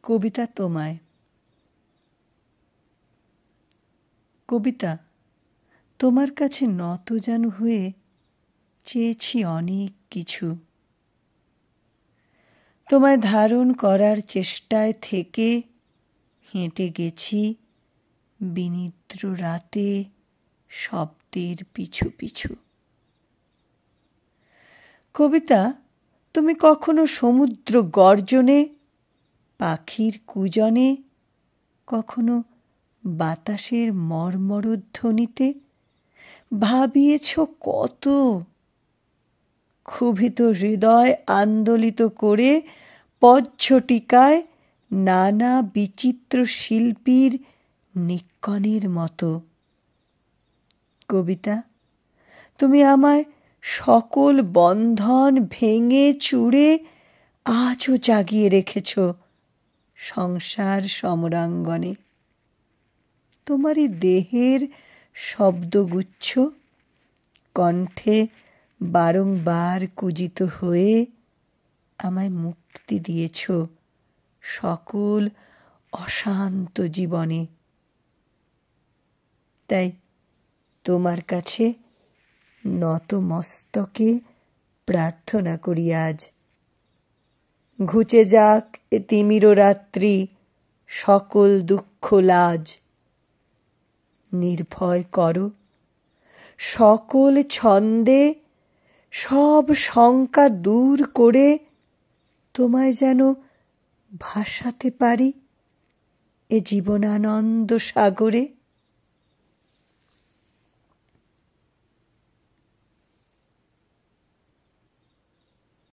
কবিতা তোমায়। কবিতা, তোমার কাছে নতজানু হয়ে চেয়েছি অনেক কিছু। তোমায় ধারণ করার চেষ্টায় থেকে হেঁটে গেছি বিনিদ্র রাতে শব্দের পিছু পিছু। কবিতা, তুমি কখনো সমুদ্র গর্জনে, পাখির কুজনে, কখনো বাতাসের মর্মরধ্বনিতে ভাবিয়েছ কত? ক্ষুভিত হৃদয় আন্দোলিত করে পজ্ঝটিকায় নানা বিচিত্র শিল্পীর নিক্কণের মতো। কবিতা, তুমি আমায় সকল বন্ধন ভেঙে চুড়ে আজও জাগিয়ে রেখেছ সংসার সমরাঙ্গনে। তোমারই দেহের শব্দগুচ্ছ কণ্ঠে বারংবার কুজিত হয়ে আমায় মুক্তি দিয়েছ সকল অশান্ত জীবনে। তাই তোমার কাছে নত মস্তকে প্রার্থনা করি আজ, ঘুচে যাক এ তিমির রাত্রি সকল দুঃখ লাজ। নির্ভয় করো সকল ছন্দে সব শঙ্কা দূর করে তোমায় যেন ভাসাতে পারি এ জীবনানন্দ সাগরে।